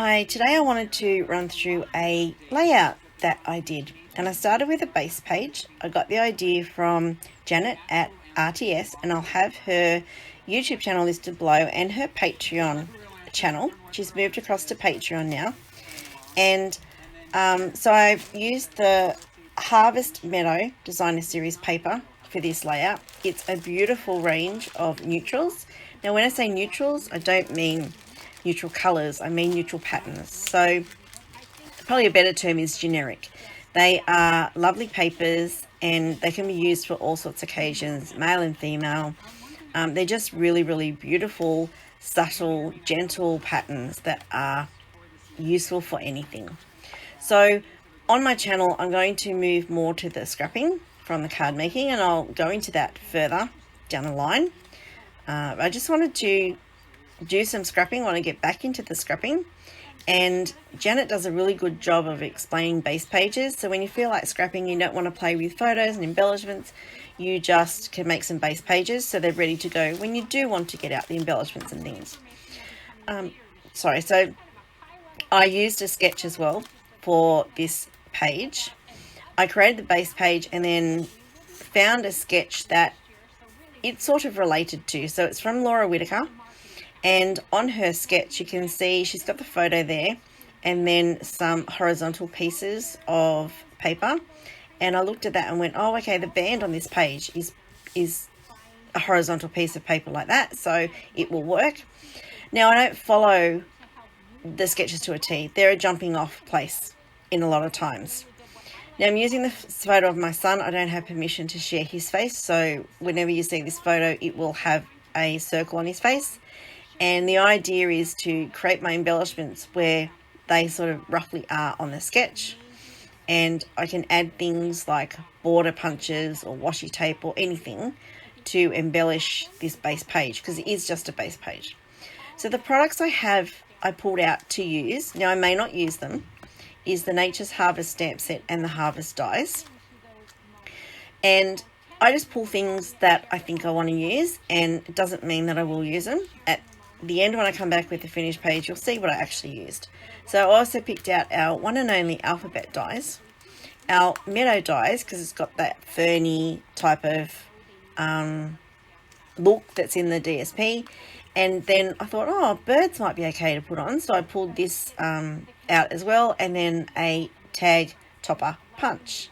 Hi, today I wanted to run through a layout that I did, and I started with a base page. I got the idea from Janet at RTS, and I'll have her YouTube channel listed below and her Patreon channel. She's moved across to Patreon now, and so I've used the Harvest Meadow Designer Series paper for this layout. It's a beautiful range of neutrals. Now when I say neutrals, I don't mean neutral colors, I mean neutral patterns. So probably a better term is generic. They are lovely papers and they can be used for all sorts of occasions, male and female. They're just really beautiful, subtle, gentle patterns that are useful for anything. So on my channel, I'm going to move more to the scrapping from the card making, and I'll go into that further down the line. I just wanted to do some scrapping. I want to get back into the scrapping, and Janet does a really good job of explaining base pages. So when you feel like scrapping, you don't want to play with photos and embellishments, you just can make some base pages so they're ready to go when you do want to get out the embellishments and things. So I used a sketch as well for this page. I created the base page and then found a sketch that it's sort of related to. So it's from Laura Whitaker, and on her sketch you can see she's got the photo there and then some horizontal pieces of paper, and I looked at that and went, oh okay, the band on this page is a horizontal piece of paper like that, so it will work. Now I don't follow the sketches to a T. They're a jumping off place in a lot of times. Now I'm using the photo of my son. I don't have permission to share his face, so whenever you see this photo it will have a circle on his face, and the idea is to create my embellishments where they sort of roughly are on the sketch, and I can add things like border punches or washi tape or anything to embellish this base page, because it is just a base page. So the products I pulled out to use, now I may not use them, is the Nature's Harvest stamp set and the Harvest dies. And I just pull things that I think I want to use, and it doesn't mean that I will use them. At the end, when I come back with the finished page, you'll see what I actually used. So I also picked out our one and only alphabet dies, our Meadow dies, because it's got that ferny type of look that's in the DSP. And then I thought, oh, birds might be okay to put on, so I pulled this out as well, and then a tag topper punch.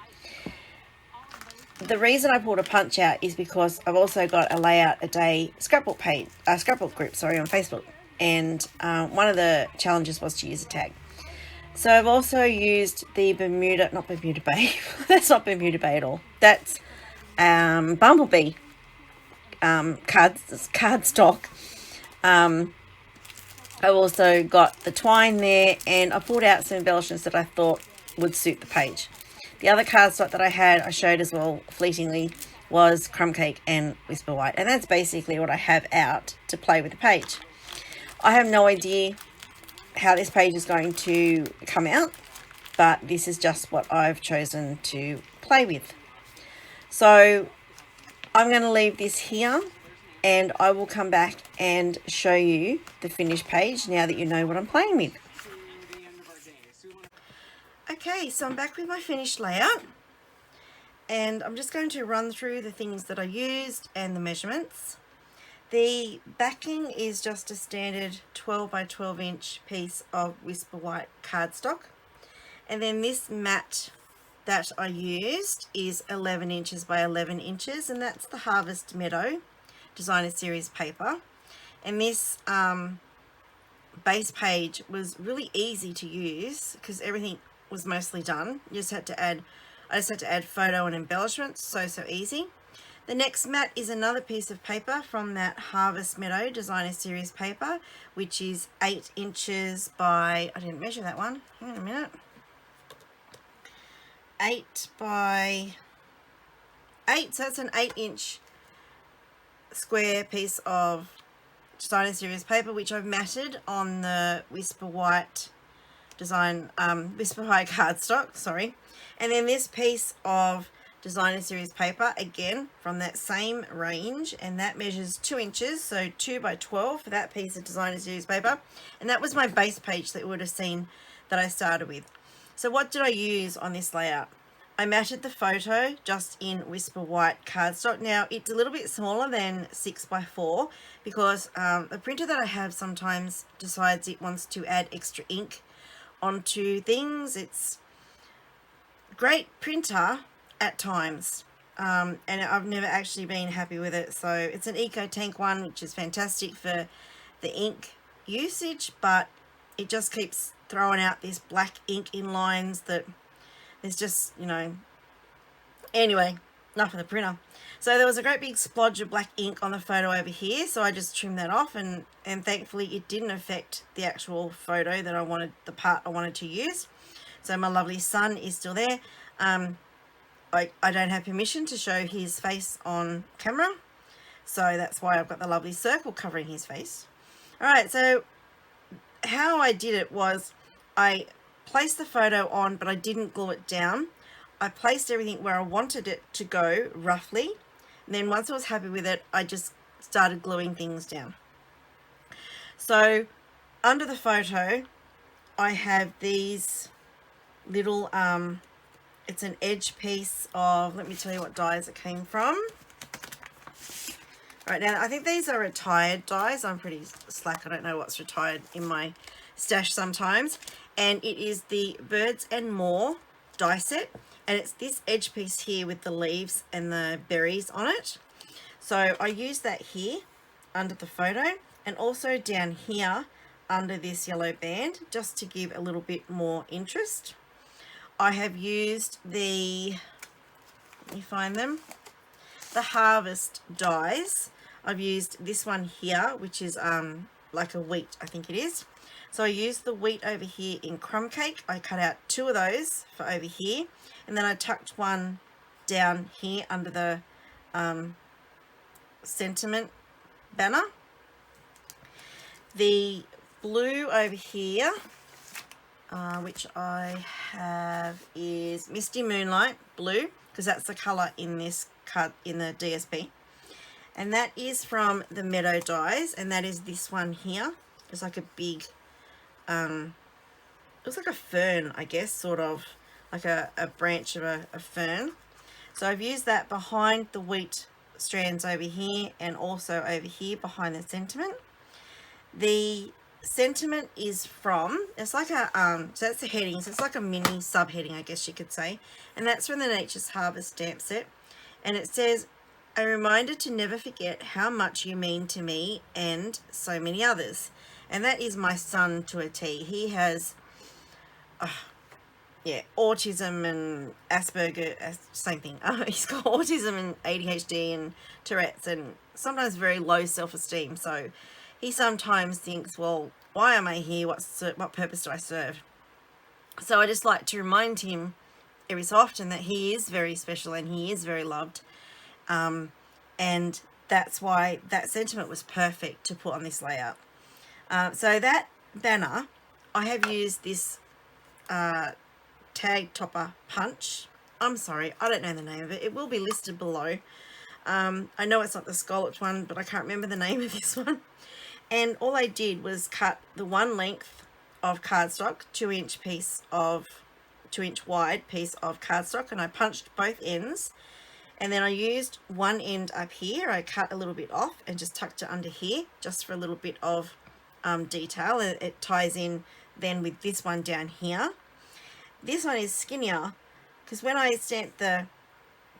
The reason I pulled a punch out is because I've also got a layout a day scrapbook page, scrapbook group, on Facebook, and one of the challenges was to use a tag. So I've also used the not Bermuda Bay. That's not Bermuda Bay at all. That's Bumblebee cardstock. I've also got the twine there, and I pulled out some embellishments that I thought would suit the page. The other cardstock that I showed as well fleetingly, was Crumb Cake and Whisper White, and that's basically what I have out to play with the page. I have no idea how this page is going to come out, but this is just what I've chosen to play with. So I'm going to leave this here, and I will come back and show you the finished page now that you know what I'm playing with. Okay, so I'm back with my finished layout, and I'm just going to run through the things that I used and the measurements. The backing is just a standard 12 by 12 inch piece of Whisper White cardstock, and then this mat that I used is 11 inches by 11 inches, and that's the Harvest Meadow Designer Series paper. And this base page was really easy to use because everything was mostly done. I just had to add photo and embellishments, so easy. The next mat is another piece of paper from that Harvest Meadow Designer Series paper, which is 8 inches by, I didn't measure that one, hang on a minute, 8 by 8, so that's an 8-inch square piece of Designer Series paper, which I've matted on the Whisper White Whisper White cardstock, and then this piece of designer series paper, again from that same range, and that measures 2 inches, so 2 by 12 for that piece of designer series paper. And that was my base page that you would have seen that I started with. So what did I use on this layout? I matted the photo just in Whisper White cardstock. Now it's a little bit smaller than 6 by 4 because the printer that I have sometimes decides it wants to add extra ink onto things. It's a great printer at times, and I've never actually been happy with it. So it's an Eco Tank one, which is fantastic for the ink usage, but it just keeps throwing out this black ink in lines that there's just, you know, anyway, enough of the printer. So there was a great big splodge of black ink on the photo over here, so I just trimmed that off, and thankfully it didn't affect the actual photo that I wanted, the part I wanted to use. So my lovely son is still there. I don't have permission to show his face on camera, so that's why I've got the lovely circle covering his face. Alright, so how I did it was I placed the photo on, but I didn't glue it down. I placed everything where I wanted it to go roughly, and then once I was happy with it, I just started gluing things down. So under the photo I have these little it's an edge piece of, let me tell you what dies it came from. Right, now I think these are retired dies. I'm pretty slack, I don't know what's retired in my stash sometimes. And it is the Birds and More die set, and it's this edge piece here with the leaves and the berries on it. So I used that here under the photo, and also down here under this yellow band, just to give a little bit more interest. I have used the, let me find them, the Harvest dies. I've used this one here, which is like a wheat, I think it is. So I used the wheat over here in crumb cake. I cut out 2 of those for over here, and then I tucked one down here under the sentiment banner. The blue over here, which I have, is Misty Moonlight blue, because that's the colour in this cut in the DSP, and that is from the Meadow dies, and that is this one here. It's like a big it looks like a fern, I guess, sort of like a branch of a fern. So I've used that behind the wheat strands over here, and also over here behind the sentiment. The sentiment is from, it's like a so that's the heading, so it's like a mini subheading, I guess you could say, and that's from the Nature's Harvest stamp set, and it says, a reminder to never forget how much you mean to me and so many others. And that is my son to a T. He has autism and Asperger, same thing. He's got autism and ADHD and Tourette's, and sometimes very low self-esteem. So he sometimes thinks, well, why am I here? What purpose do I serve? So I just like to remind him every so often that he is very special and he is very loved. And that's why that sentiment was perfect to put on this layout. So that banner, I have used this tag topper punch. I'm sorry, I don't know the name of it. It will be listed below. I know it's not the scalloped one, but I can't remember the name of this one. And all I did was cut the one length of cardstock, 2-inch wide piece of cardstock, and I punched both ends. And then I used one end up here. I cut a little bit off and just tucked it under here, just for a little bit of detail. And it ties in then with this one down here. This one is skinnier because when I stamped the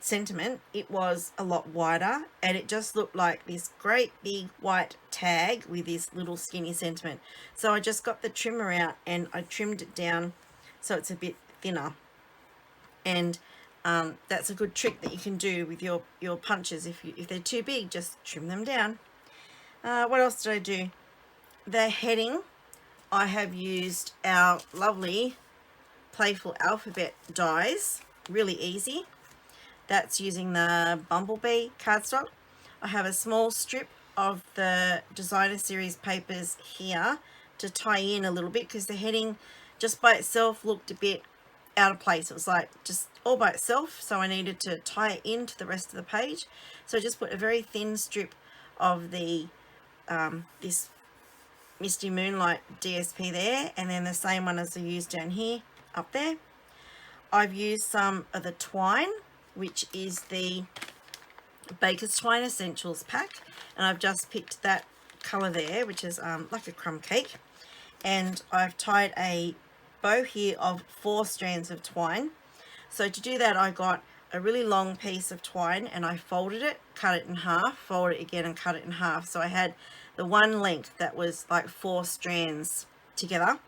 sentiment, it was a lot wider, and it just looked like this great big white tag with this little skinny sentiment. So I just got the trimmer out and I trimmed it down so it's a bit thinner. And that's a good trick that you can do with your punches. If they're too big, just trim them down. What else did I do? The heading, I have used our lovely Playful Alphabet dies, really easy. That's using the Bumblebee cardstock. I have a small strip of the designer series papers here to tie in a little bit, because the heading just by itself looked a bit out of place. It was like just all by itself, so I needed to tie it into the rest of the page. So I just put a very thin strip of the this Misty Moonlight DSP there, and then the same one as I used down here up there. I've used some of the twine, which is the Baker's Twine Essentials pack, and I've just picked that colour there, which is like a crumb cake, and I've tied a bow here of 4 strands of twine. So to do that, I got a really long piece of twine and I folded it, cut it in half, folded it again and cut it in half. So I had the one length that was like 4 strands together,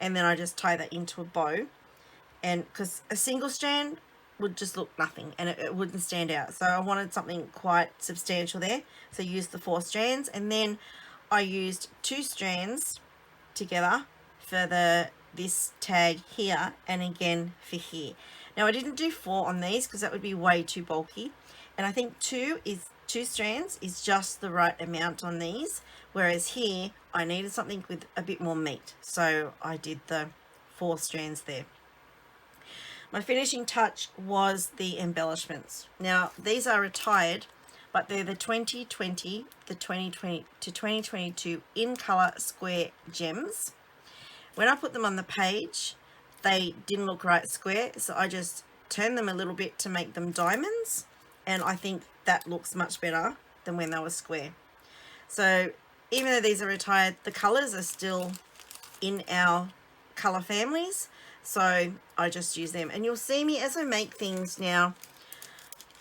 and then I just tie that into a bow. And because a single strand would just look nothing and it wouldn't stand out, so I wanted something quite substantial there, so I used the 4 strands, and then I used 2 strands together for this tag here, and again for here. Now I didn't do 4 on these because that would be way too bulky, and I think 2 strands is just the right amount on these, whereas here I needed something with a bit more meat, so I did the 4 strands there. My finishing touch was the embellishments. Now these are retired, but they're the 2020, the 2020 to 2022 in colour square gems. When I put them on the page, they didn't look right square, so I just turned them a little bit to make them diamonds, and I think that looks much better than when they were square. So even though these are retired, the colours are still in our colour families, so I just use them. And you'll see me as I make things now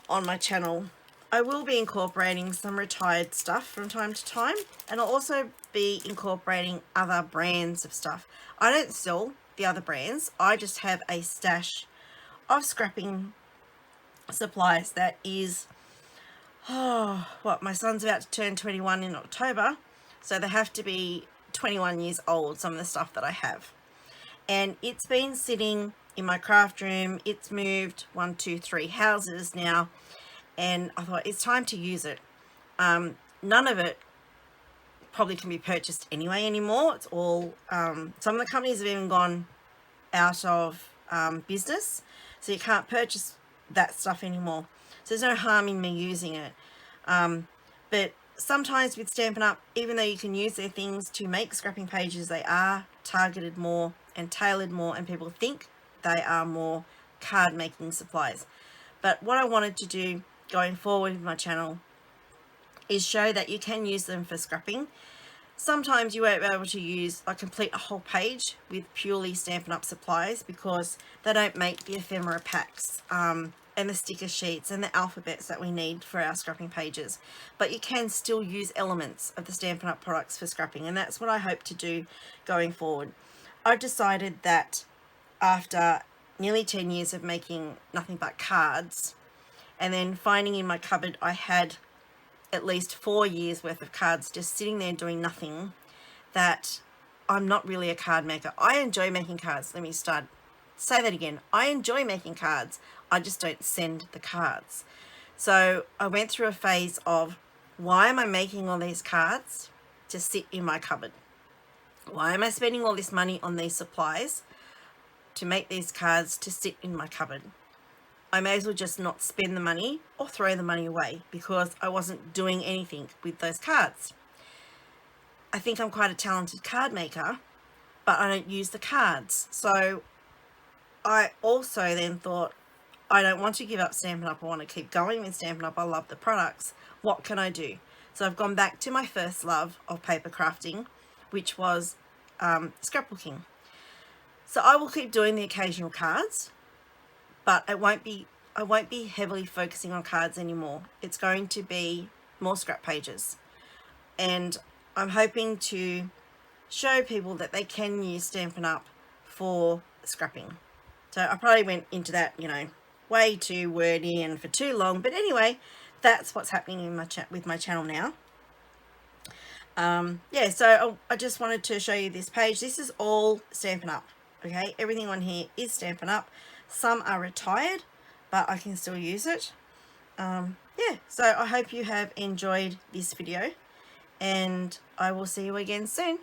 on my channel, I will be incorporating some retired stuff from time to time, and I'll also be incorporating other brands of stuff. I don't sell the other brands, I just have a stash of scrapping supplies that is, my son's about to turn 21 in October, so they have to be 21 years old, some of the stuff that I have. And it's been sitting in my craft room. It's moved 1, 2, 3 houses now, and I thought it's time to use it. None of it probably can be purchased anyway anymore. It's all, some of the companies have even gone out of business, so you can't purchase that stuff anymore. So there's no harm in me using it. But sometimes with Stampin' Up, even though you can use their things to make scrapping pages, they are targeted more and tailored more, and people think they are more card making supplies. But what I wanted to do going forward with my channel is show that you can use them for scrapping. Sometimes you won't be able to complete a whole page with purely Stampin' Up supplies because they don't make the ephemera packs and the sticker sheets and the alphabets that we need for our scrapping pages. But you can still use elements of the Stampin' Up products for scrapping, and that's what I hope to do going forward. I've decided that after nearly 10 years of making nothing but cards, and then finding in my cupboard I had at least 4 years worth of cards just sitting there doing nothing, that I'm not really a card maker. I enjoy making cards. Let me say that again. I enjoy making cards. I just don't send the cards. So I went through a phase of, why am I making all these cards to sit in my cupboard? Why am I spending all this money on these supplies to make these cards to sit in my cupboard? I may as well just not spend the money or throw the money away because I wasn't doing anything with those cards. I think I'm quite a talented card maker, but I don't use the cards. So I also then thought, I don't want to give up Stampin' Up. I want to keep going with Stampin' Up. I love the products. What can I do? So I've gone back to my first love of paper crafting, which was scrapbooking. So I will keep doing the occasional cards, but I won't be heavily focusing on cards anymore. It's going to be more scrap pages, and I'm hoping to show people that they can use Stampin' Up for scrapping. So I probably went into that, way too wordy and for too long, but anyway, that's what's happening in with my channel now. So I just wanted to show you this page. This is all Stampin' Up. Okay, everything on here is Stampin' Up. Some are retired, but I can still use it. So I hope you have enjoyed this video, and I will see you again soon.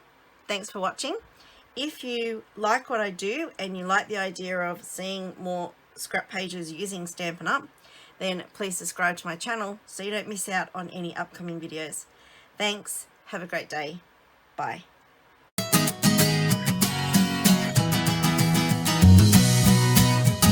Thanks for watching. If you like what I do and you like the idea of seeing more scrap pages using Stampin' Up, then please subscribe to my channel so you don't miss out on any upcoming videos. Thanks. Have a great day. Bye.